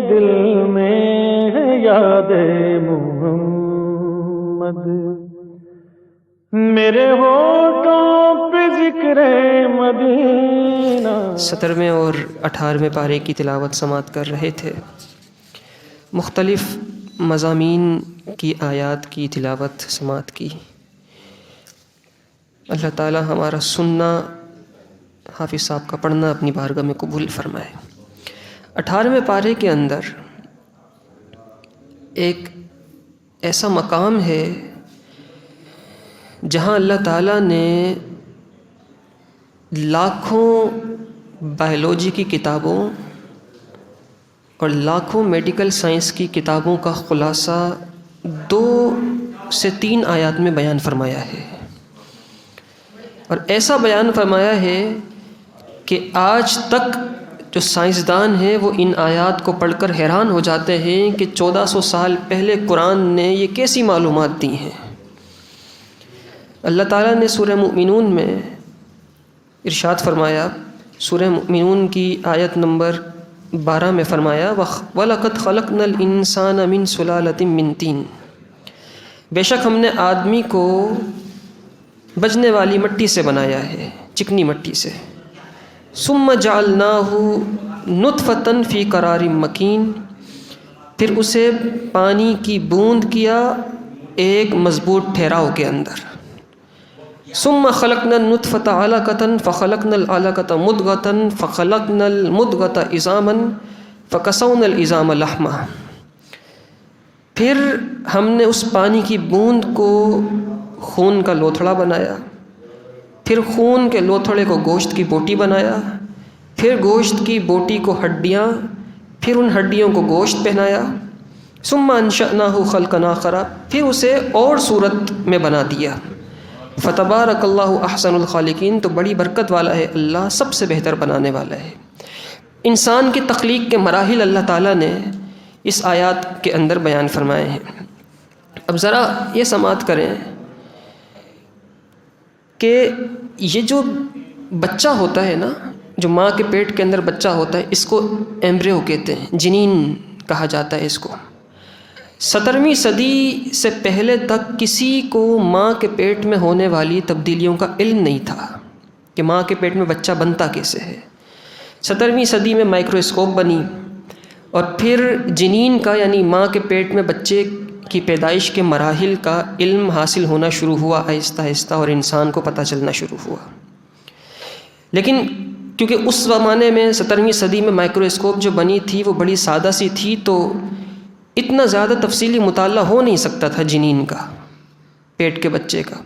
دل میں ہے یاد محمد، میرے ہونٹوں پہ ذکر مدینہ۔ 17ویں اور 18ویں پارے کی تلاوت سماعت کر رہے تھے۔ مختلف مضامین کی آیات کی تلاوت سماعت کی۔ اللہ تعالی ہمارا سننا، حافظ صاحب کا پڑھنا اپنی بارگاہ میں قبول فرمائے۔ 18ویں پارے کے اندر ایک ایسا مقام ہے جہاں اللہ تعالیٰ نے لاکھوں بایولوجی کی کتابوں اور لاکھوں میڈیکل سائنس کی کتابوں کا خلاصہ 2 سے 3 آیات میں بیان فرمایا ہے، اور ایسا بیان فرمایا ہے کہ آج تک جو سائنسدان ہیں وہ ان آیات کو پڑھ کر حیران ہو جاتے ہیں کہ 1400 سال پہلے قرآن نے یہ کیسی معلومات دی ہیں۔ اللہ تعالیٰ نے سورہ مؤمنون میں ارشاد فرمایا، سورہ مؤمنون کی آیت نمبر 12 میں فرمایا وَلَقَدْ خَلَقْنَا الْإِنسَانَ مِنْ سُلَالَةٍ مِّن طِينٍ، بے شک ہم نے آدمی کو بجنے والی مٹی سے بنایا ہے، چکنی مٹی سے۔ ثُمَّ جَعَلْنَاهُ نُطْفَةً فِي قَرَارٍ مَّكِينٍ، پھر اسے پانی کی بوند کیا ایک مضبوط ٹھہراؤ کے اندر۔ ثم خلقنا النطفة علقة فخلقنا العلقة مضغة فخلقنا المضغة عظاما فكسونا العظام لحما، پھر ہم نے اس پانی کی بوند کو خون کا لوتھڑا بنایا، پھر خون کے لوتھڑے کو گوشت کی بوٹی بنایا، پھر گوشت کی بوٹی کو ہڈیاں، پھر ان ہڈیوں کو گوشت پہنایا۔ ثم انشأناه خلقا آخر، پھر اسے اور صورت میں بنا دیا۔ فتبارک اللہ احسن الخالقین، تو بڑی برکت والا ہے اللہ، سب سے بہتر بنانے والا ہے۔ انسان کی تخلیق کے مراحل اللہ تعالیٰ نے اس آیات کے اندر بیان فرمائے ہیں۔ اب ذرا یہ سماعت کریں کہ یہ جو بچہ ہوتا ہے نا، جو ماں کے پیٹ کے اندر بچہ ہوتا ہے، اس کو ایمبریو کہتے ہیں، جنین کہا جاتا ہے اس کو۔ 17ویں صدی سے پہلے تک کسی کو ماں کے پیٹ میں ہونے والی تبدیلیوں کا علم نہیں تھا کہ ماں کے پیٹ میں بچہ بنتا کیسے ہے۔ 17ویں صدی میں مائکروسکوپ بنی، اور پھر جنین کا یعنی ماں کے پیٹ میں بچے کی پیدائش کے مراحل کا علم حاصل ہونا شروع ہوا آہستہ آہستہ، اور انسان کو پتہ چلنا شروع ہوا۔ لیکن کیونکہ اس زمانے میں 17ویں صدی میں مائکروسکوپ جو بنی تھی وہ بڑی سادہ سی تھی، تو اتنا زیادہ تفصیلی مطالعہ ہو نہیں سکتا تھا جنین کا، پیٹ کے بچے کا۔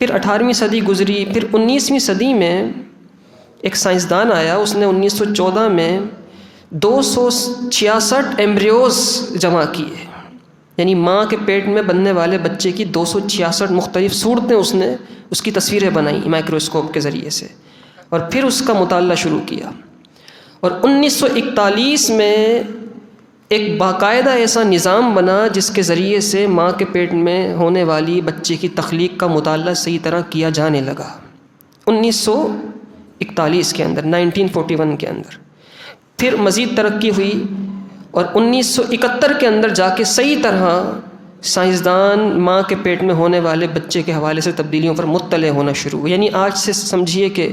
پھر 18ویں صدی گزری، پھر 19ویں صدی میں ایک سائنسدان آیا، اس نے 1914 میں 266 ایمبریوز جمع کیے، یعنی ماں کے پیٹ میں بننے والے بچے کی 266 مختلف صورتیں اس نے اس کی تصویریں بنائیں مائکروسکوپ کے ذریعے سے، اور پھر اس کا مطالعہ شروع کیا۔ اور 1941 میں ایک باقاعدہ ایسا نظام بنا جس کے ذریعے سے ماں کے پیٹ میں ہونے والی بچے کی تخلیق کا مطالعہ صحیح طرح کیا جانے لگا 1941 کے اندر، 1941 کے اندر۔ پھر مزید ترقی ہوئی، اور 1971 کے اندر جا کے صحیح طرح سائنسدان ماں کے پیٹ میں ہونے والے بچے کے حوالے سے تبدیلیوں پر مطلع ہونا شروع ہوئے، یعنی آج سے سمجھیے کہ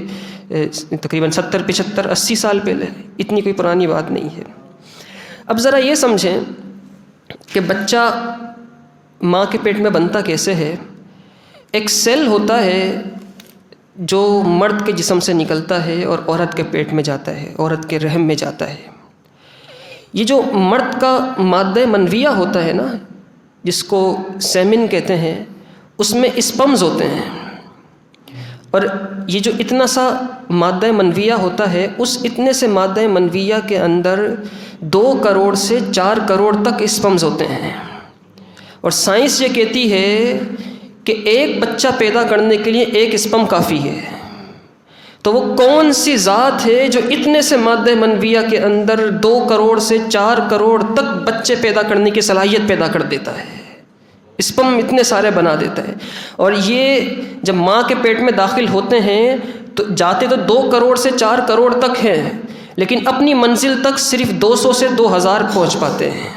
تقریباً 70 75 80 سال پہلے، اتنی کوئی پرانی بات نہیں ہے۔ اب ذرا یہ سمجھیں کہ بچہ ماں کے پیٹ میں بنتا کیسے ہے۔ ایک سیل ہوتا ہے جو مرد کے جسم سے نکلتا ہے اور عورت کے پیٹ میں جاتا ہے، عورت کے رحم میں جاتا ہے۔ یہ جو مرد کا مادہ منویہ ہوتا ہے نا، جس کو سیمن کہتے ہیں، اس میں اسپمز ہوتے ہیں، اور یہ جو اتنا سا مادہ منویہ ہوتا ہے، اس اتنے سے مادہ منویہ کے اندر 2 کروڑ سے 4 کروڑ تک اسپمز ہوتے ہیں، اور سائنس یہ کہتی ہے کہ ایک بچہ پیدا کرنے کے لیے 1 اسپم کافی ہے۔ تو وہ کون سی ذات ہے جو اتنے سے مادہ منویہ کے اندر 2 کروڑ سے 4 کروڑ تک بچے پیدا کرنے کی صلاحیت پیدا کر دیتا ہے، اسپم اتنے سارے بنا دیتا ہے۔ اور یہ جب ماں کے پیٹ میں داخل ہوتے ہیں تو جاتے تو 2 کروڑ سے 4 کروڑ تک ہیں، لیکن اپنی منزل تک صرف 200 سے 2000 پہنچ پاتے ہیں،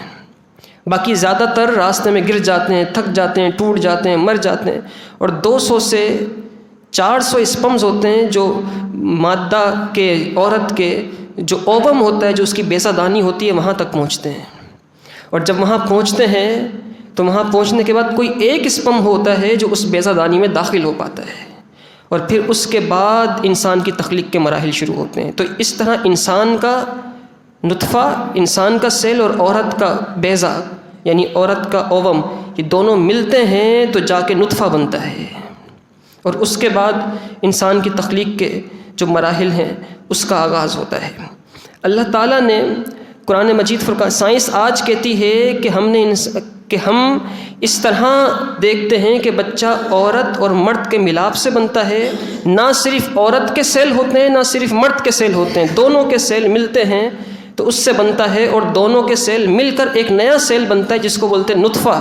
باقی زیادہ تر راستے میں گر جاتے ہیں، تھک جاتے ہیں، ٹوٹ جاتے ہیں، مر جاتے ہیں۔ اور 200 سے 400 اسپمز ہوتے ہیں جو مادہ کے، عورت کے جو اووم ہوتا ہے، جو اس کی بیضہ دانی ہوتی ہے، وہاں تک پہنچتے ہیں۔ اور جب وہاں پہنچتے ہیں تو وہاں پہنچنے کے بعد کوئی ایک اسپم ہوتا ہے جو اس بیضہ دانی میں داخل ہو پاتا ہے، اور پھر اس کے بعد انسان کی تخلیق کے مراحل شروع ہوتے ہیں۔ تو اس طرح انسان کا نطفہ، انسان کا سیل اور عورت کا بیضہ یعنی عورت کا اووم، یہ دونوں ملتے ہیں تو جا کے نطفہ بنتا ہے، اور اس کے بعد انسان کی تخلیق کے جو مراحل ہیں اس کا آغاز ہوتا ہے۔ اللہ تعالیٰ نے قرآن مجید فرقان، سائنس آج کہتی ہے کہ ہم اس طرح دیکھتے ہیں کہ بچہ عورت اور مرد کے ملاپ سے بنتا ہے، نہ صرف عورت کے سیل ہوتے ہیں، نہ صرف مرد کے سیل ہوتے ہیں، دونوں کے سیل ملتے ہیں تو اس سے بنتا ہے، اور دونوں کے سیل مل کر ایک نیا سیل بنتا ہے جس کو بولتے ہیں نطفہ۔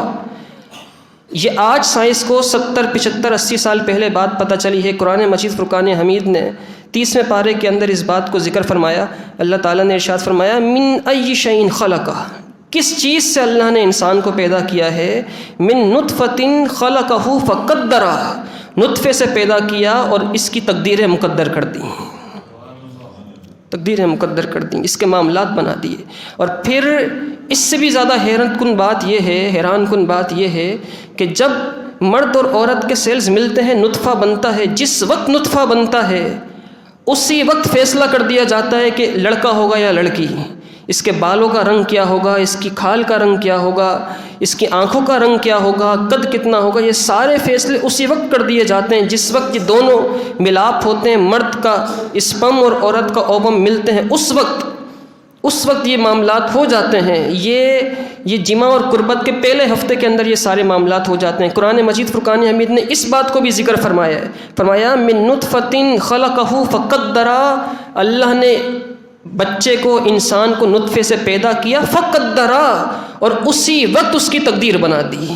یہ آج سائنس کو 70، 75، 80 سال پہلے بات پتہ چلی ہے۔ قرآن مجید فرقان حمید نے 30ویں پارے کے اندر اس بات کو ذکر فرمایا۔ اللہ تعالیٰ نے ارشاد فرمایا، من ای شیء خلقہ، کس چیز سے اللہ نے انسان کو پیدا کیا ہے؟ من نطفۃ خلقہ فقدرہ، نطفے سے پیدا کیا اور اس کی تقدیریں مقدر کر دیں، تقدیریں مقدر کر دیں، اس کے معاملات بنا دیے۔ اور پھر اس سے بھی زیادہ حیرت کن بات یہ ہے کہ جب مرد اور عورت کے سیلز ملتے ہیں، نطفہ بنتا ہے، جس وقت نطفہ بنتا ہے اسی وقت فیصلہ کر دیا جاتا ہے کہ لڑکا ہوگا یا لڑکی، اس کے بالوں کا رنگ کیا ہوگا، اس کی کھال کا رنگ کیا ہوگا، اس کی آنکھوں کا رنگ کیا ہوگا، قد کتنا ہوگا، یہ سارے فیصلے اسی وقت کر دیے جاتے ہیں جس وقت یہ دونوں ملاپ ہوتے ہیں، مرد کا اسپم اور عورت کا اووم ملتے ہیں، اس وقت یہ معاملات ہو جاتے ہیں۔ یہ جمع اور قربت کے پہلے ہفتے کے اندر یہ سارے معاملات ہو جاتے ہیں۔ قرآن مجید فرقان حمید نے اس بات کو بھی ذکر فرمایا من نطفۃ خلقہ فقدرہ، اللہ نے بچے کو، انسان کو نطفے سے پیدا کیا، فقدرہ، اور اسی وقت اس کی تقدیر بنا دی۔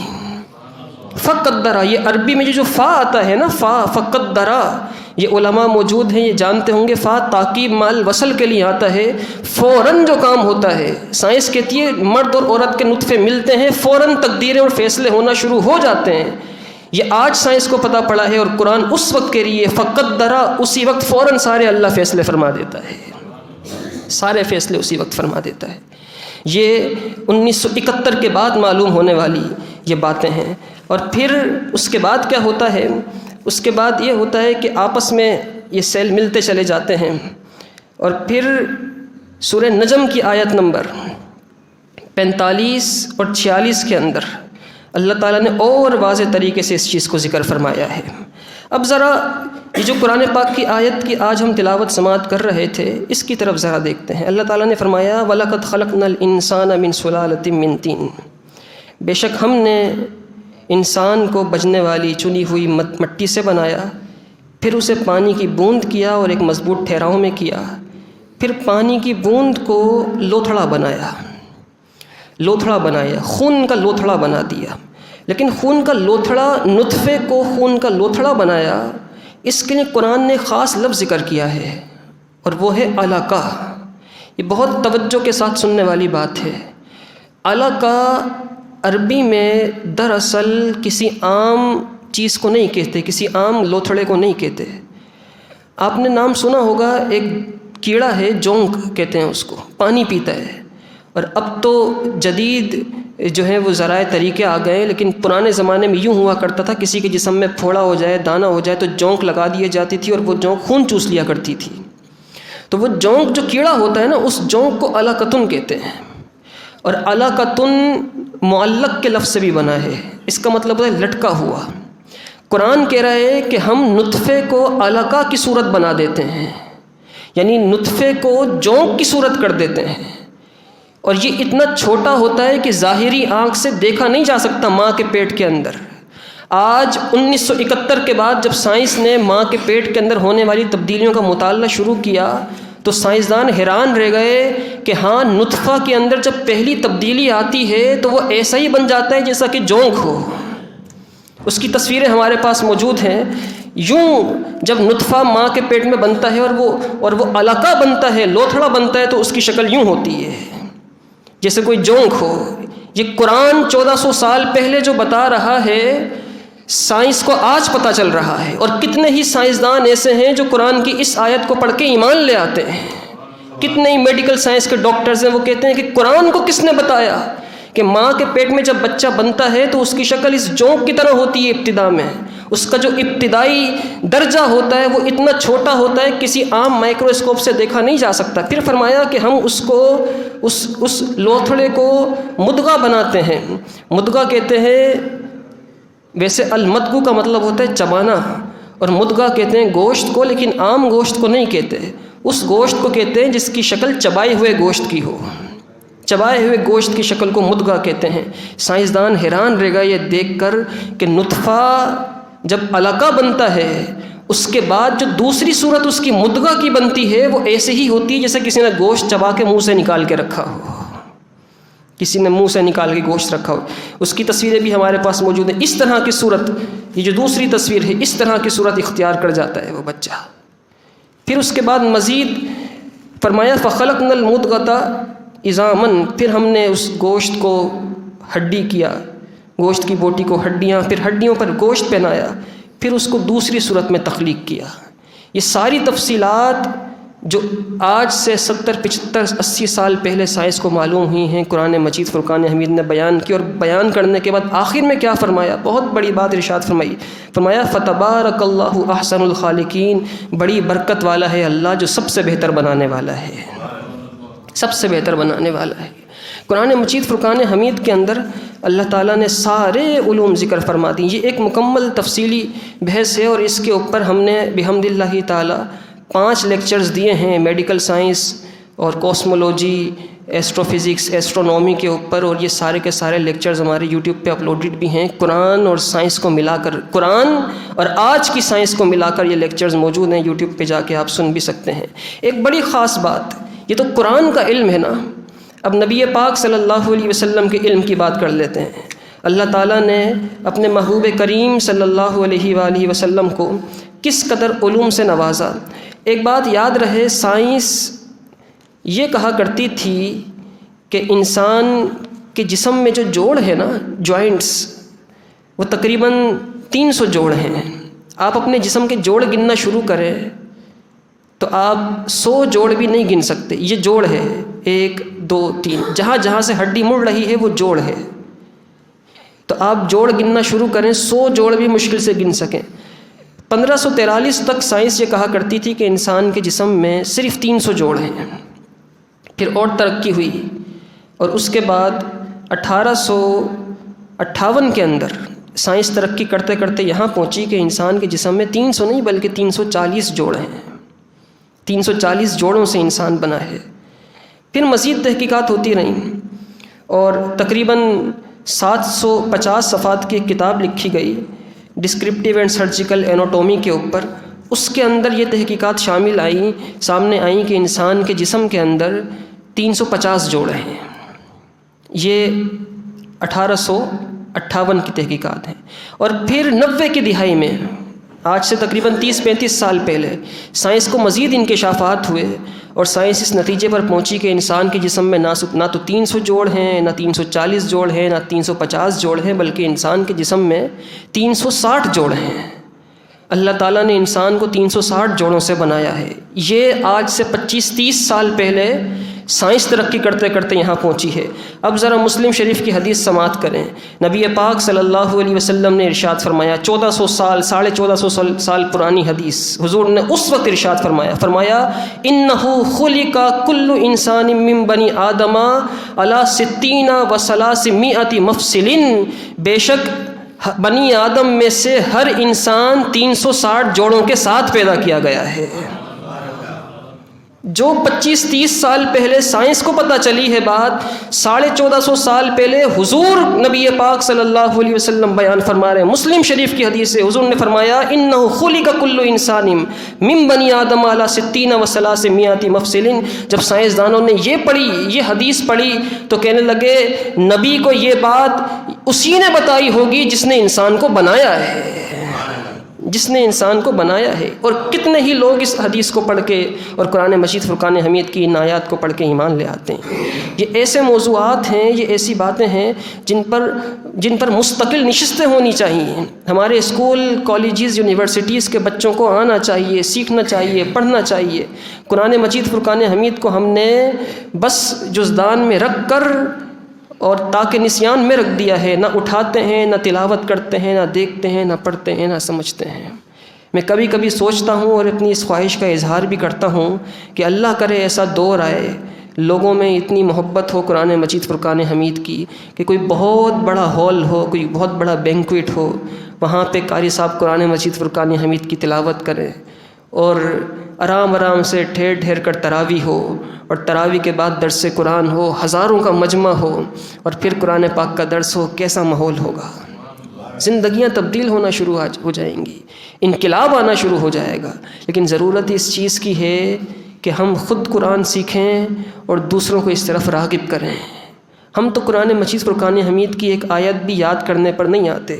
فقدرہ، یہ عربی میں جو فا آتا ہے نا، فقدرہ، یہ علماء موجود ہیں، یہ جانتے ہوں گے، فا تاکید مال وصل کے لیے آتا ہے، فوراً جو کام ہوتا ہے۔ سائنس کہتی ہے مرد اور عورت کے نطفے ملتے ہیں، فوراً تقدیریں اور فیصلے ہونا شروع ہو جاتے ہیں۔ یہ آج سائنس کو پتہ پڑا ہے، اور قرآن اس وقت کے لیے فقدرہ، اسی وقت فوراً سارے اللہ فیصلے فرما دیتا ہے، سارے فیصلے اسی وقت فرما دیتا ہے۔ یہ 1971 کے بعد معلوم ہونے والی یہ باتیں ہیں۔ اور پھر اس کے بعد کیا ہوتا ہے؟ اس کے بعد یہ ہوتا ہے کہ آپس میں یہ سیل ملتے چلے جاتے ہیں، اور پھر سورہ نجم کی آیت نمبر 45 اور 46 کے اندر اللہ تعالیٰ نے اور واضح طریقے سے اس چیز کو ذکر فرمایا ہے۔ اب ذرا یہ جو قرآن پاک کی آیت کی آج ہم تلاوت سماعت کر رہے تھے، اس کی طرف ذرا دیکھتے ہیں۔ اللہ تعالیٰ نے فرمایا، وَلَقَدْ خَلَقْنَا الْإِنسَانَ مِنْ سُلَالَةٍ مِّن طِينٍ، بے شک ہم نے انسان کو بجنے والی چنی ہوئی مٹی سے بنایا، پھر اسے پانی کی بوند کیا اور ایک مضبوط ٹھہراؤ میں کیا، پھر پانی کی بوند کو لوتھڑا بنایا، خون کا لوتھڑا بنا دیا۔ لیکن خون کا لوتھڑا، نطفے کو خون کا لوتھڑا بنایا، اس کے لیے قرآن نے خاص لفظ ذکر کیا ہے، اور وہ ہے علقہ۔ یہ بہت توجہ کے ساتھ سننے والی بات ہے۔ علقہ عربی میں دراصل کسی عام چیز کو نہیں کہتے، کسی عام لوتھڑے کو نہیں کہتے۔ آپ نے نام سنا ہوگا، ایک کیڑا ہے، جونک کہتے ہیں اس کو، پانی پیتا ہے۔ اور اب تو جدید جو ہے وہ ذرائع طریقے آ گئے، لیکن پرانے زمانے میں یوں ہوا کرتا تھا، کسی کے جسم میں پھوڑا ہو جائے، دانہ ہو جائے تو جونک لگا دی جاتی تھی، اور وہ جونک خون چوس لیا کرتی تھی۔ تو وہ جونک جو کیڑا ہوتا ہے نا، اس جونک کو علقۃن کہتے ہیں، اور علقۃن معلق کے لفظ سے بھی بنا ہے، اس کا مطلب ہے لٹکا ہوا۔ قرآن کہہ رہا ہے کہ ہم نطفے کو علقہ کی صورت بنا دیتے ہیں، یعنی نطفے کو جونک کی صورت کر دیتے ہیں، اور یہ اتنا چھوٹا ہوتا ہے کہ ظاہری آنکھ سے دیکھا نہیں جا سکتا ماں کے پیٹ کے اندر۔ آج 1971 کے بعد جب سائنس نے ماں کے پیٹ کے اندر ہونے والی تبدیلیوں کا مطالعہ شروع کیا تو سائنسدان حیران رہ گئے کہ ہاں، نطفہ کے اندر جب پہلی تبدیلی آتی ہے تو وہ ایسا ہی بن جاتا ہے جیسا کہ جونک ہو۔ اس کی تصویریں ہمارے پاس موجود ہیں۔ یوں جب نطفہ ماں کے پیٹ میں بنتا ہے اور وہ علقہ بنتا ہے، لوتھڑا بنتا ہے، تو اس کی شکل یوں ہوتی ہے جیسے کوئی جونک ہو۔ یہ قرآن 1400 سال پہلے جو بتا رہا ہے، سائنس کو آج پتہ چل رہا ہے، اور کتنے ہی سائنسدان ایسے ہیں جو قرآن کی اس آیت کو پڑھ کے ایمان لے آتے ہیں۔ کتنے ہی میڈیکل سائنس کے ڈاکٹرز ہیں، وہ کہتے ہیں کہ قرآن کو کس نے بتایا کہ ماں کے پیٹ میں جب بچہ بنتا ہے تو اس کی شکل اس جونک کی طرح ہوتی ہے ابتدا میں، اس کا جو ابتدائی درجہ ہوتا ہے وہ اتنا چھوٹا ہوتا ہے کسی عام مائکروسکوپ سے دیکھا نہیں جا سکتا۔ پھر فرمایا کہ ہم اس لوتھڑے کو مدغہ بناتے ہیں۔ مدغہ کہتے ہیں، ویسے المدغو کا مطلب ہوتا ہے چبانا، اور مدغہ کہتے ہیں گوشت کو، لیکن عام گوشت کو نہیں کہتے، اس گوشت کو کہتے ہیں جس کی شکل چبائے ہوئے گوشت کی ہو۔ چبائے ہوئے گوشت کی شکل کو مدغہ کہتے ہیں۔ سائنسدان حیران رہ گا یہ دیکھ کر کہ نطفہ جب علقہ بنتا ہے، اس کے بعد جو دوسری صورت اس کی مدغہ کی بنتی ہے وہ ایسے ہی ہوتی ہے جیسے کسی نے گوشت چبا کے منہ سے نکال کے رکھا ہو، کسی نے منہ سے نکال کے گوشت رکھا ہو۔ اس کی تصویریں بھی ہمارے پاس موجود ہیں۔ اس طرح کی صورت، یہ جو دوسری تصویر ہے، اس طرح کی صورت اختیار کر جاتا ہے وہ بچہ۔ پھر اس کے بعد مزید فرمایا فَخَلَقْنَا الْمُضْغَةَ عِظَامًا، پھر ہم نے اس گوشت کو ہڈی کیا، گوشت کی بوٹی کو ہڈیاں، پھر ہڈیوں پر گوشت پہنایا، پھر اس کو دوسری صورت میں تخلیق کیا۔ یہ ساری تفصیلات جو آج سے 70 75 80 سال پہلے سائنس کو معلوم ہوئی ہیں، قرآن مجید فرقان حمید نے بیان کی، اور بیان کرنے کے بعد آخر میں کیا فرمایا؟ بہت بڑی بات ارشاد فرمایا فَتَبَارَكَ اللَّهُ أَحْسَنُ الْخَالِقِينَ، بڑی برکت والا ہے اللہ جو سب سے بہتر بنانے والا ہے، سب سے بہتر بنانے والا ہے۔ قرآن مجید فرقان حمید کے اندر اللہ تعالیٰ نے سارے علوم ذکر فرما دی۔ یہ ایک مکمل تفصیلی بحث ہے، اور اس کے اوپر ہم نے بحمد اللہ تعالیٰ 5 لیکچرز دیے ہیں، میڈیکل سائنس اور کوسمولوجی، ایسٹرو فزکس، ایسٹرونومی کے اوپر، اور یہ سارے کے سارے لیکچرز ہمارے یوٹیوب پہ اپلوڈڈ بھی ہیں۔ قرآن اور سائنس کو ملا کر، قرآن اور آج کی سائنس کو ملا کر یہ لیکچرز موجود ہیں، یوٹیوب پہ جا کے آپ سن بھی سکتے ہیں۔ ایک بڑی خاص بات، یہ تو قرآن کا علم ہے نا، اب نبی پاک صلی اللہ علیہ وسلم کے علم کی بات کر لیتے ہیں۔ اللہ تعالیٰ نے اپنے محبوب کریم صلی اللہ علیہ وآلہ وسلم کو کس قدر علوم سے نوازا۔ ایک بات یاد رہے، سائنس یہ کہا کرتی تھی کہ انسان کے جسم میں جو جوڑ ہے نا، جوائنٹس، وہ تقریباً 300 جوڑ ہیں۔ آپ اپنے جسم کے جوڑ گننا شروع کریں تو آپ 100 جوڑ بھی نہیں گن سکتے۔ یہ جوڑ ہے، 1 2 3، جہاں جہاں سے ہڈی مڑ رہی ہے وہ جوڑ ہے۔ تو آپ جوڑ گننا شروع کریں، 100 جوڑ بھی مشکل سے گن سکیں۔ 1543 تک سائنس یہ کہا کرتی تھی کہ انسان کے جسم میں صرف 300 جوڑ ہیں۔ پھر اور ترقی ہوئی، اور اس کے بعد 1858 کے اندر سائنس ترقی کرتے کرتے یہاں پہنچی کہ انسان کے جسم میں 300 نہیں بلکہ 340 جوڑ ہیں۔ 340 جوڑوں سے انسان بنا ہے۔ پھر مزید تحقیقات ہوتی رہیں، اور تقریباً 750 صفحات کی ایک کتاب لکھی گئی ڈسکرپٹیو اینڈ سرجیکل ایناٹومی کے اوپر۔ اس کے اندر یہ تحقیقات سامنے آئیں کہ انسان کے جسم کے اندر 350 جوڑ ہیں۔ یہ 1858 کی تحقیقات ہیں۔ اور پھر 90 کی دہائی میں، آج سے تقریباً 30-35 سال پہلے، سائنس کو مزید انکشافات ہوئے، اور سائنس اس نتیجے پر پہنچی کہ انسان کے جسم میں نہ تو 300 جوڑ ہیں، نہ 340 جوڑ ہیں، نہ 350 جوڑ ہیں، بلکہ انسان کے جسم میں 360 جوڑ ہیں۔ اللہ تعالیٰ نے انسان کو 360 جوڑوں سے بنایا ہے۔ یہ آج سے 25-30 سال پہلے سائنس ترقی کرتے کرتے یہاں پہنچی ہے۔ اب ذرا مسلم شریف کی حدیث سماعت کریں۔ نبی پاک صلی اللہ علیہ وسلم نے ارشاد فرمایا، 1400 سال 1450 سال پرانی حدیث، حضور نے اس وقت ارشاد فرمایا انہ خلق کل انسان من بنی آدم علی 60 و 300 مفصل، بے شک بنی آدم میں سے ہر انسان 360 جوڑوں کے ساتھ پیدا کیا گیا ہے۔ جو 25-30 سال پہلے سائنس کو پتہ چلی ہے بات، 1450 سال پہلے حضور نبی پاک صلی اللہ علیہ وسلم بیان فرما رہے ہیں۔ مسلم شریف کی حدیث ہے، حضور نے فرمایا انہ خلق کل انسان من بنی آدم علی 60 و 300 مفصل۔ جب سائنسدانوں نے یہ حدیث پڑھی تو کہنے لگے نبی کو یہ بات اسی نے بتائی ہوگی جس نے انسان کو بنایا ہے، جس نے انسان کو بنایا ہے. اور کتنے ہی لوگ اس حدیث کو پڑھ کے اور قرآن مجید فرقان حمید کی ان آیات کو پڑھ کے ایمان لے آتے ہیں. یہ ایسے موضوعات ہیں، یہ ایسی باتیں ہیں جن پر مستقل نشستیں ہونی چاہیے. ہمارے اسکول، کالجز، یونیورسٹیز کے بچوں کو آنا چاہیے، سیکھنا چاہیے، پڑھنا چاہیے. قرآن مجید فرقان حمید کو ہم نے بس جزدان میں رکھ کر اور تاکہ نسیان میں رکھ دیا ہے. نہ اٹھاتے ہیں، نہ تلاوت کرتے ہیں، نہ دیکھتے ہیں، نہ پڑھتے ہیں، نہ سمجھتے ہیں. میں کبھی کبھی سوچتا ہوں اور اپنی اس خواہش کا اظہار بھی کرتا ہوں کہ اللہ کرے ایسا دور آئے، لوگوں میں اتنی محبت ہو قرآن مجید فرقان حمید کی کہ کوئی بہت بڑا ہال ہو، کوئی بہت بڑا بینکویٹ ہو، وہاں پہ قاری صاحب قرآن مجید فرقان حمید کی تلاوت کریں اور آرام آرام سے ٹھہر ٹھہر کر تراویح ہو، اور تراویح کے بعد درس قرآن ہو، ہزاروں کا مجمع ہو اور پھر قرآن پاک کا درس ہو. کیسا ماحول ہوگا! زندگیاں تبدیل ہونا شروع ہو جائیں گی، انقلاب آنا شروع ہو جائے گا. لیکن ضرورت اس چیز کی ہے کہ ہم خود قرآن سیکھیں اور دوسروں کو اس طرف راغب کریں. ہم تو قرآن مجید فرقان حمید کی ایک آیت بھی یاد کرنے پر نہیں آتے.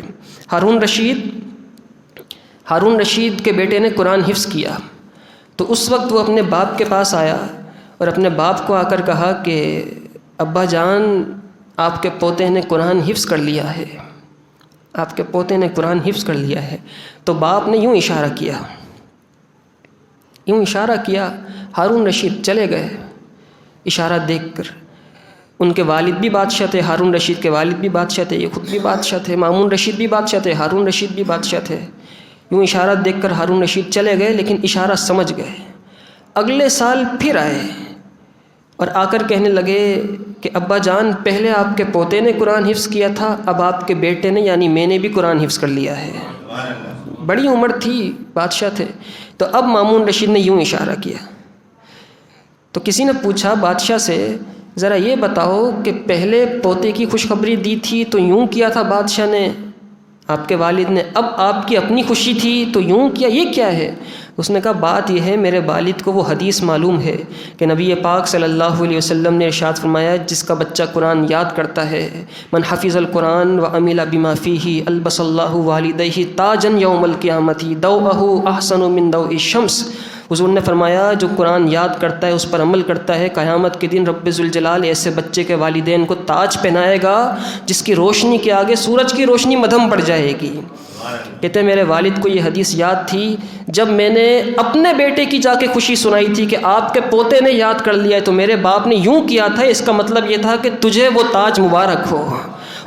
ہارون رشید کے بیٹے نے قرآن حفظ کیا تو اس وقت وہ اپنے باپ کے پاس آیا اور اپنے باپ کو آ کر کہا کہ ابا جان، آپ کے پوتے نے قرآن حفظ کر لیا ہے، آپ کے پوتے نے قرآن حفظ کر لیا ہے. تو باپ نے یوں اشارہ کیا. ہارون رشید چلے گئے اشارہ دیکھ کر. ان کے والد بھی بادشاہ تھے، ہارون رشید کے والد بھی بادشاہ تھے، یہ خود بھی بادشاہ تھے، مامون رشید بھی بادشاہ تھے، ہارون رشید بھی بادشاہ تھے. یوں اشارہ دیکھ کر ہارون رشید چلے گئے، لیکن اشارہ سمجھ گئے. اگلے سال پھر آئے اور آ کر کہنے لگے کہ ابا جان، پہلے آپ کے پوتے نے قرآن حفظ کیا تھا، اب آپ کے بیٹے نے یعنی میں نے بھی قرآن حفظ کر لیا ہے. بڑی عمر تھی، بادشاہ تھے. تو اب مامون رشید نے یوں اشارہ کیا. تو کسی نے پوچھا بادشاہ سے، ذرا یہ بتاؤ کہ پہلے پوتے کی خوشخبری دی تھی تو یوں کیا تھا بادشاہ نے، آپ کے والد نے، اب آپ کی اپنی خوشی تھی تو یوں کیا، یہ کیا ہے؟ اس نے کہا بات یہ ہے، میرے والد کو وہ حدیث معلوم ہے کہ نبی پاک صلی اللہ علیہ وسلم نے ارشاد فرمایا، جس کا بچہ قرآن یاد کرتا ہے، من حفظ القرآن وعمل بما فیہ البس اللہ والدیہ تاجا یوم القیامۃ ضوءہ احسن من ضوء الشمس. حضور نے فرمایا جو قرآن یاد کرتا ہے، اس پر عمل کرتا ہے، قیامت کے دن رب ذوالجلال ایسے بچے کے والدین کو تاج پہنائے گا جس کی روشنی کے آگے سورج کی روشنی مدھم پڑ جائے گی. کہتے ہیں میرے والد کو یہ حدیث یاد تھی جب میں نے اپنے بیٹے کی جا کے خوشی سنائی تھی کہ آپ کے پوتے نے یاد کر لیا ہے، تو میرے باپ نے یوں کیا تھا، اس کا مطلب یہ تھا کہ تجھے وہ تاج مبارک ہو.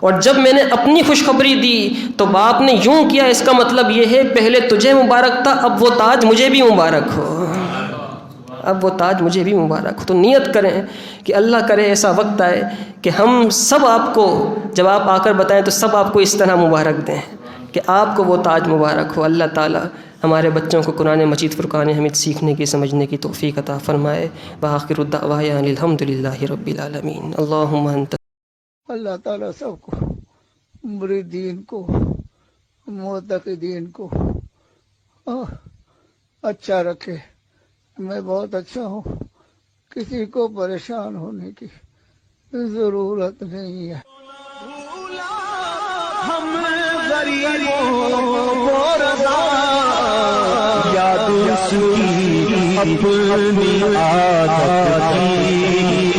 اور جب میں نے اپنی خوشخبری دی تو باپ نے یوں کیا، اس کا مطلب یہ ہے پہلے تجھے مبارک تھا، اب وہ تاج مجھے بھی مبارک ہو، اب وہ تاج مجھے بھی مبارک ہو. تو نیت کریں کہ اللہ کرے ایسا وقت آئے کہ ہم سب آپ کو جب آپ آ کر بتائیں تو سب آپ کو اس طرح مبارک دیں کہ آپ کو وہ تاج مبارک ہو. اللہ تعالیٰ ہمارے بچوں کو قرآن مجید فرقان حمید سیکھنے کی، سمجھنے کی توفیق عطا فرمائے. وآخر الدعوانا الحمد للہ رب العالمین. اللہم انت. اللہ تعالیٰ سب کو، مریدین کو، معتقدین کو اچھا رکھے. میں بہت اچھا ہوں، کسی کو پریشان ہونے کی ضرورت نہیں ہے. ہم غریبوں کو رضا یا دوسری اپنی عادت کی